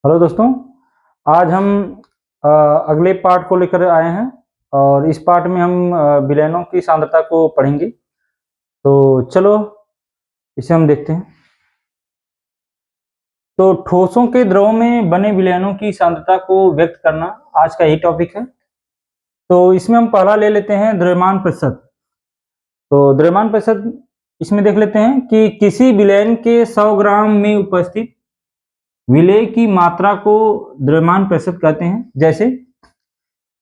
Hello दोस्तों, आज हम अगले पार्ट को लेकर आए हैं और इस पार्ट में हम विलयनों की सांद्रता को पढ़ेंगे। तो चलो इसे हम देखते हैं। तो ठोसों के द्रव में बने विलयनों की सांद्रता को व्यक्त करना आज का यही टॉपिक है। तो इसमें हम पहला ले लेते हैं द्रव्यमान प्रतिशत। तो द्रव्यमान प्रतिशत इसमें देख लेते हैं कि किसी विलयन के 100 ग्राम में उपस्थित विलेय की मात्रा को द्रव्यमान प्रतिशत कहते हैं। जैसे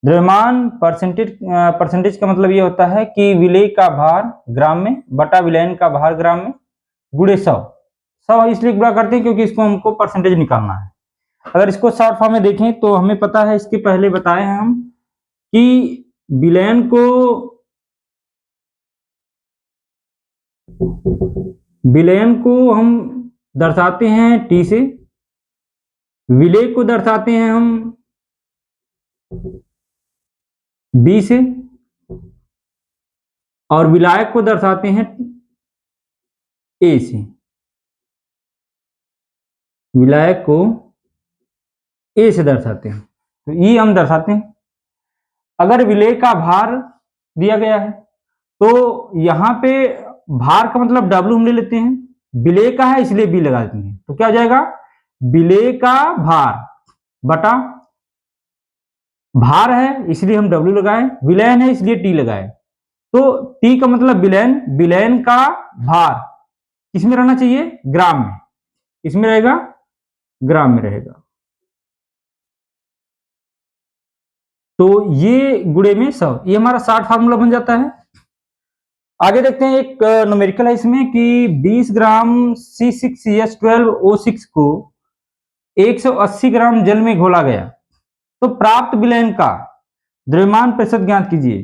द्रव्यमान परसेंटेज का मतलब ये होता है कि विलेय का भार ग्राम में बटा विलयन का भार ग्राम में गुणे 100 इसलिए गुणा करते हैं क्योंकि इसको हमको परसेंटेज निकालना है। अगर इसको शॉर्ट फॉर्म में देखें तो हमें पता है, इसके पहले बताए हैं हम कि विलयन को हम दर्शाते हैं टी से, विलेय को दर्शाते हैं हम बी से और विलायक को दर्शाते हैं ए से। विलायक को ए से दर्शाते हैं, तो ई हम दर्शाते हैं। अगर विलेय का भार दिया गया है तो यहां पे भार का मतलब डब्ल्यू हम ले लेते हैं, विलेय का है इसलिए बी लगा देते हैं। तो क्या हो जाएगा, विलेय का भार बटा भार है इसलिए हम डब्ल्यू लगाए, विलयन है इसलिए टी लगाए। तो टी का मतलब विलयन, विलयन का भार किसमें रहना चाहिए, ग्राम में। किसमें रहेगा, ग्राम में रहेगा। तो ये गुणे में 100, ये हमारा 60 फार्मूला बन जाता है। आगे देखते हैं, एक न्यूमेरिकल है इसमें कि 20 ग्राम C6H12O6 को 180 ग्राम जल में घोला गया तो प्राप्त विलयन का द्रव्यमान प्रतिशत ज्ञात कीजिए।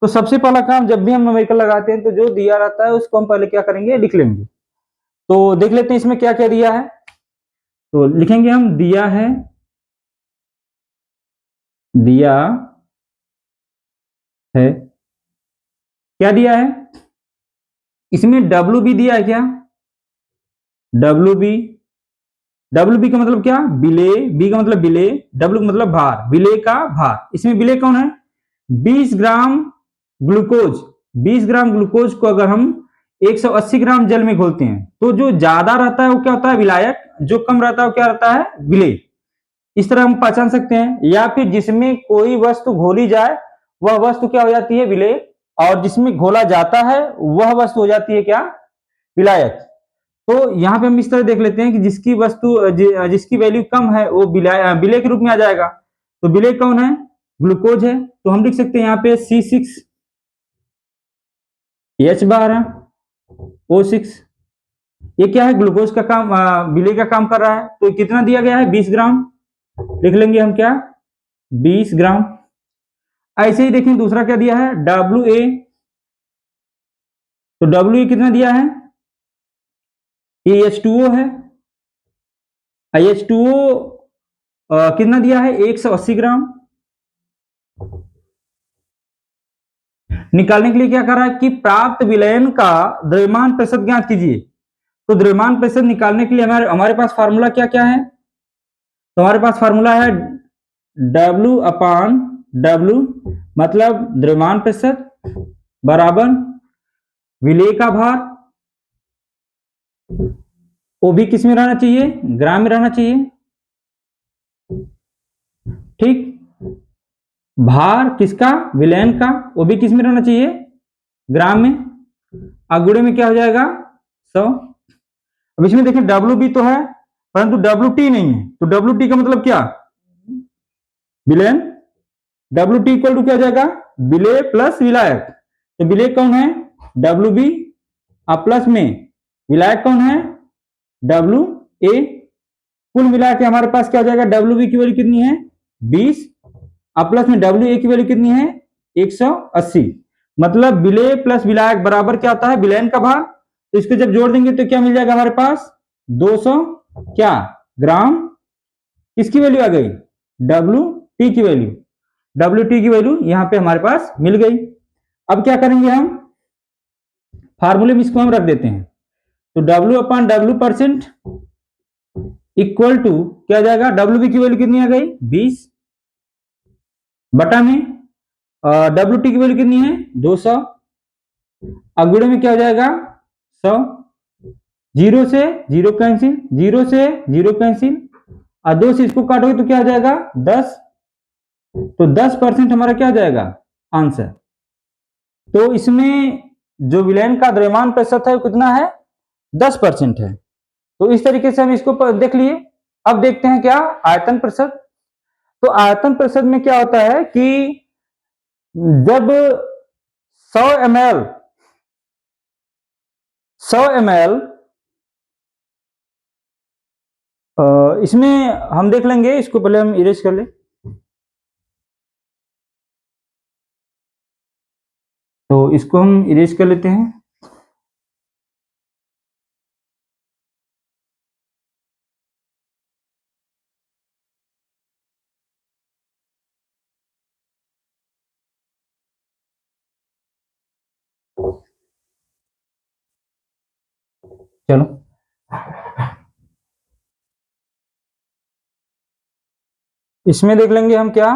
तो सबसे पहला काम, जब भी हम न्यूमेरिकल लगाते हैं तो जो दिया रहता है उसको हम पहले क्या करेंगे, लिख लेंगे। तो देख लेते हैं इसमें क्या क्या दिया है। तो लिखेंगे हम, दिया है क्या दिया है, इसमें डब्ल्यू बी दिया है क्या, डब्ल्यू बी का मतलब क्या, विलेय, बी का मतलब विलेय, डब्ल्यू का मतलब भार, विलेय का भार। इसमें विलेय कौन है, 20 ग्राम ग्लूकोज। 20 ग्राम ग्लूकोज को अगर हम 180 ग्राम जल में घोलते हैं तो जो ज्यादा रहता है वो क्या होता है, विलायक, जो कम रहता है वो क्या रहता है, विलेय। इस तरह हम पहचान सकते हैं। या फिर जिसमें कोई वस्तु घोली जाए वह वस्तु क्या हो जाती है, विलेय, और जिसमें घोला जाता है वह वस्तु हो जाती है क्या, विलायक। तो यहाँ पे हम इस तरह देख लेते हैं कि जिसकी वैल्यू कम है वो विलेय के रूप में आ जाएगा। तो विलेय कौन है, ग्लूकोज है। तो हम लिख सकते हैं यहाँ पे C6H12O6, ये क्या है, ग्लूकोज का काम, विलेय का काम कर रहा है। तो कितना दिया गया है, 20 ग्राम, लिख लेंगे हम क्या, 20 ग्राम। ऐसे ही देखें दूसरा क्या दिया है, WA। तो WA कितना दिया है, ये H2O है, H2O कितना दिया है, 180 ग्राम। निकालने के लिए क्या कर रहा है कि प्राप्त विलयन का द्रव्यमान प्रतिशत ज्ञात कीजिए। तो द्रव्यमान प्रतिशत निकालने के लिए हमारे पास फार्मूला क्या क्या है, तो हमारे पास फार्मूला है W/W, मतलब द्रव्यमान प्रतिशत बराबर विलेय का भार, वो भी किस में रहना चाहिए, ग्राम में रहना चाहिए। ठीक, भार किसका, विलयन का, वो भी किस में रहना चाहिए, ग्राम में। गुणे में क्या हो जाएगा, 100। अब इसमें देखें डब्ल्यू बी तो है परंतु डब्ल्यू टी नहीं है। तो डब्ल्यू टी का मतलब क्या, विलयन। डब्ल्यू टी इक्वल टू क्या हो जाएगा, विलेय प्लस विलायक। तो विलेय कौन है, डब्ल्यू बी, प्लस में विलायक कौन है, डब्ल्यू ए। कुल मिला के हमारे पास क्या हो जाएगा, डब्ल्यू बी की वैल्यू कितनी है, 20, प्लस में डब्ल्यू ए की वैल्यू कितनी है, 180। मतलब विलेय प्लस विलायक बराबर क्या होता है, विलयन का भार। तो इसको जब जोड़ देंगे तो क्या मिल जाएगा हमारे पास, 200 क्या ग्राम। किसकी वैल्यू आ गई, डब्ल्यू टी की वैल्यू, डब्ल्यू टी की वैल्यू यहां पे हमारे पास मिल गई। अब क्या करेंगे हम, फार्मूले में इसको हम रख देते हैं। तो W/W% इक्वल टू क्या जाएगा, WB की वैल्यू कितनी आ गई 20 बटा में WT की वैल्यू कितनी है 200, अगुड़े में क्या हो जाएगा 100, 0 से 0 कैंसिल, 0 से 0 कैंसिल, और 2 से इसको काटोगे तो क्या हो जाएगा 10, तो 10% हमारा क्या हो जाएगा आंसर। तो इसमें जो विलयन का द्रव्यमान प्रतिशत है वो कितना है 10% है। तो इस तरीके से हम इसको देख लिए। अब देखते हैं क्या आयतन प्रतिशत। तो आयतन प्रतिशत में क्या होता है कि जब 100 ml 100 ml इसमें हम देख लेंगे, इसको पहले हम इरेज कर ले। तो इसको हम इरेज कर लेते हैं। चलो इसमें देख लेंगे हम क्या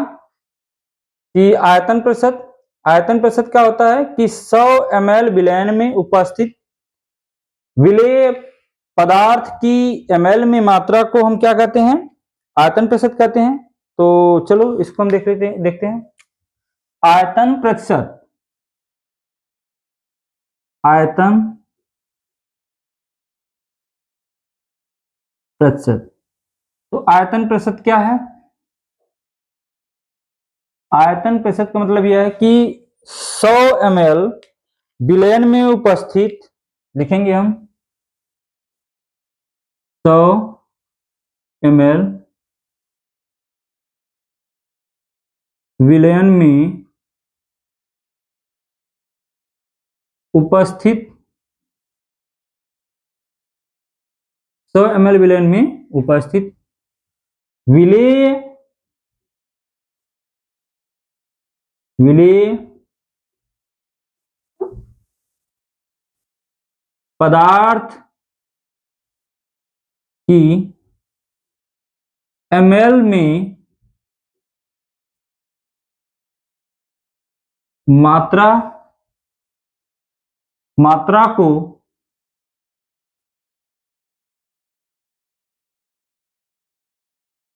कि आयतन प्रतिशत क्या होता है कि 100 ml विलयन में उपस्थित विलेय पदार्थ की ml में मात्रा को हम क्या कहते हैं आयतन प्रतिशत कहते हैं। तो चलो इसको हम देखते हैं आयतन प्रतिशत। आयतन प्रतिशत, तो आयतन प्रतिशत क्या है, आयतन प्रतिशत का मतलब यह है कि 100 ml विलयन में उपस्थित, लिखेंगे हम 100 ml विलयन में उपस्थित 100 ml विलयन में उपस्थित विलेय पदार्थ की ml में मात्रा को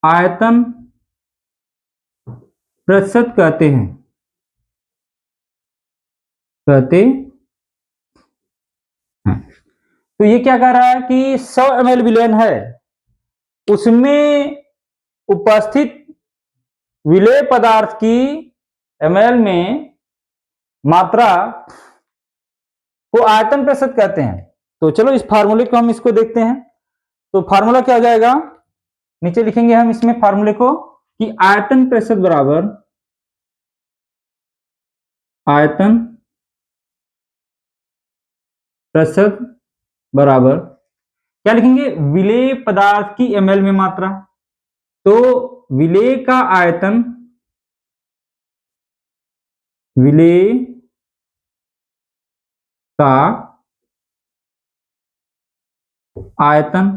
आयतन प्रतिशत कहते हैं। तो ये क्या कह रहा है कि 100 ml विलयन है, उसमें उपस्थित विलेय पदार्थ की ml में मात्रा को आयतन प्रतिशत कहते हैं। तो चलो इस फार्मूले को हम इसको देखते हैं। तो फार्मूला क्या हो जाएगा, नीचे लिखेंगे हम इसमें फार्मूले को कि आयतन प्रतिशत बराबर आयतन प्रतिशत बराबर क्या लिखेंगे विलेय पदार्थ की ml में मात्रा। तो विलेय का आयतन, विलेय का आयतन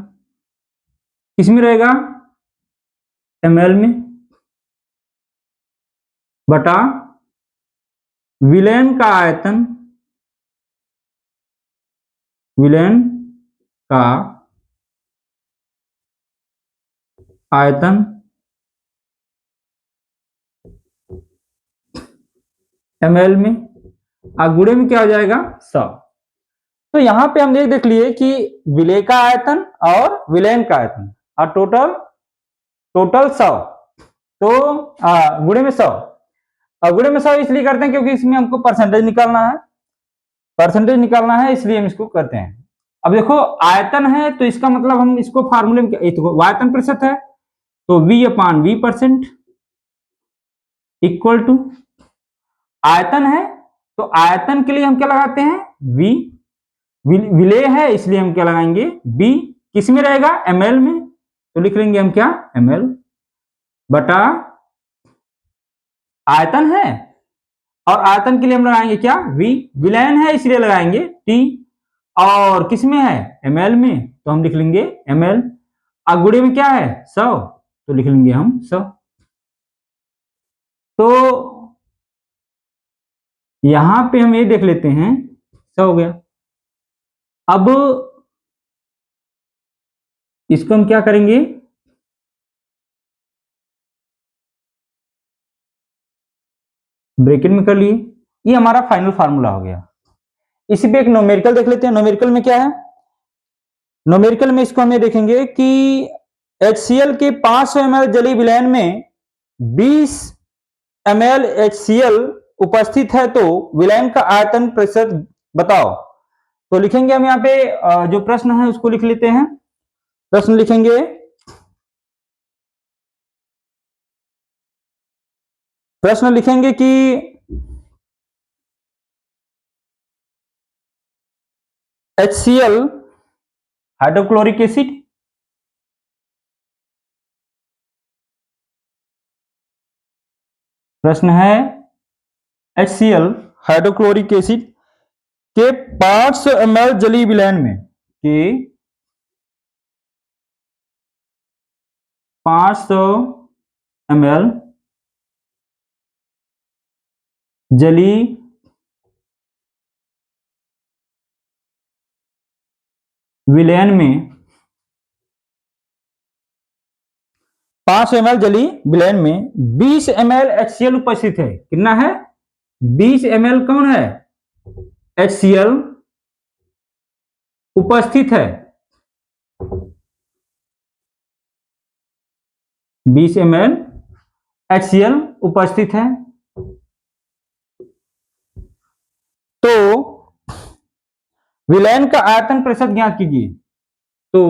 किसमें रहेगा ml में बटा विलयन का आयतन, विलयन का आयतन ml में, गुणे में क्या हो जाएगा 100। तो यहां पे हम देख लिए कि विलेय का आयतन और विलयन का आयतन और टोटल 100, तो गुणे में 100। और गुणे में 100 इसलिए करते हैं क्योंकि इसमें हमको परसेंटेज निकालना है, इसलिए हम इसको करते हैं। अब देखो आयतन है तो इसका मतलब हम इसको फार्मूले में आयतन प्रतिशत है तो V/V% इक्वल टू आयतन है तो आयतन के लिए हम क्या लगाते हैं V, विलेय है इसलिए हम क्या लगाएंगे B, किस में रहेगा ml में, तो लिख लेंगे हम क्या ml बटा आयतन है और आयतन के लिए हम लगाएंगे क्या V, विलयन है इसलिए लगाएंगे T, और किस में है ml में तो हम लिख लेंगे ml, अगुड़े में क्या है 100, तो लिख लेंगे हम 100। तो यहां पे हम ये देख लेते हैं 100 हो गया। अब इसको हम क्या करेंगे, ब्रैकेट में कर लिए, ये हमारा फाइनल फार्मूला हो गया। इसी पे एक न्यूमेरिकल देख लेते हैं। न्यूमेरिकल में क्या है, न्यूमेरिकल में इसको हमें देखेंगे कि HCl के 500 ml जली विलयन में 20 ml HCl उपस्थित है, तो विलयन का आयतन प्रतिशत बताओ। तो लिखेंगे हम यहाँ पे जो प्रश्न है उसको लिख लेते हैं। प्रश्न लिखेंगे, प्रश्न लिखेंगे कि HCl हाइड्रोक्लोरिक एसिड प्रश्न है HCl हाइड्रोक्लोरिक एसिड के 500 ml जली विलयन में, के 500 ml जली विलयन में 500 ml जली विलयन में 20 ml HCl उपस्थित है। कितना है, 20 ml कौन है, HCl उपस्थित है, 20 ml HCl उपस्थित है। तो विलयन का आयतन प्रतिशत ज्ञात कीजिए। तो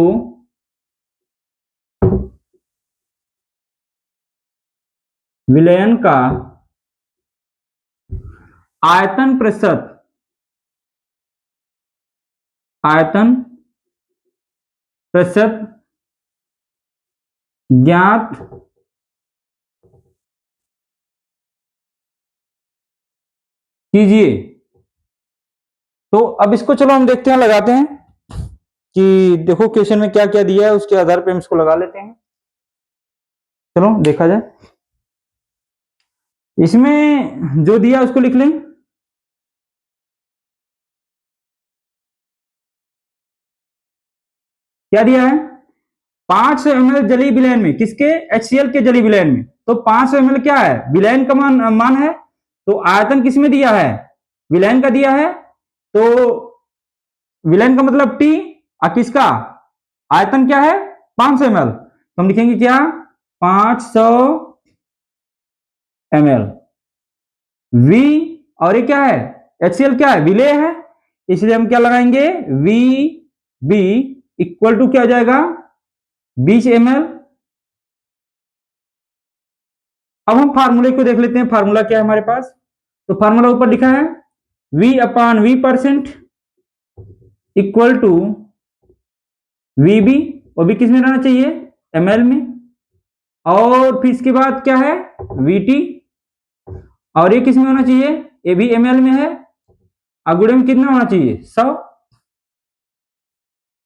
विलयन का आयतन प्रतिशत, आयतन प्रतिशत ज्ञात कीजिए। तो अब इसको चलो हम देखते हैं, लगाते हैं कि देखो क्वेश्चन में क्या क्या दिया है, उसके आधार पे हम इसको लगा लेते हैं। चलो देखा जाए, इसमें जो दिया उसको लिख लें। क्या दिया है, 500 ml जली विलयन में, किसके, HCl के जली विलयन में। तो 500 ml क्या है, विलयन का मान है। तो आयतन किसमें दिया है, विलयन का दिया है। तो विलयन का मतलब T, और किसका आयतन क्या है 500 ml। तो हम लिखेंगे क्या, 500 ml V, और ये क्या है, HCl क्या है, विलेय है, इसलिए हम क्या लगाएंगे, VB इक्वल टू क्या हो जाएगा, 20 ml। अब हम फार्मूले को देख लेते हैं, फार्मूला क्या है हमारे पास। तो फार्मूला ऊपर लिखा है V/V% इक्वल टू VB, और भी किस में रहना चाहिए, ml में, और फिर इसके बाद क्या है VT, और ये किस में होना चाहिए, ये भी ml में है, अगुड़े में कितना होना चाहिए 100।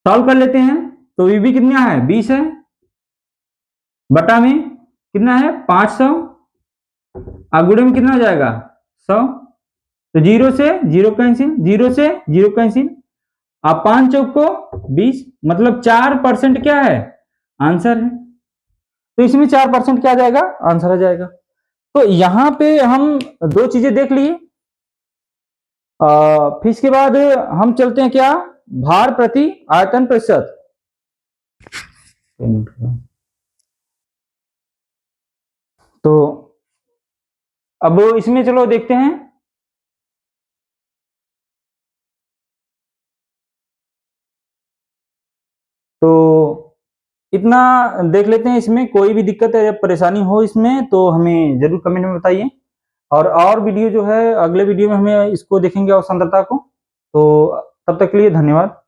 सॉल्व कर लेते हैं। तो VB कितना है 20 है, बटा में कितना है 500, अगुड़े में कितना हो जाएगा 100। तो 0 से 0 कैंसिल, 0 से 0 कैंसिल, आप 5 चौक को 20, मतलब 4% क्या है आंसर है। तो इसमें 4% क्या आ जाएगा, आंसर आ जाएगा। तो यहां पे हम दो चीजें देख लिए। फिर इसके बाद हम चलते हैं क्या, भार प्रति आयतन प्रतिशत। तो अब इसमें चलो देखते हैं। तो इतना देख लेते हैं, इसमें कोई भी दिक्कत है या परेशानी हो इसमें तो हमें जरूर कमेंट में बताइए। और वीडियो जो है अगले वीडियो में हमें इसको देखेंगे और सांद्रता को। तो तब तक के लिए धन्यवाद।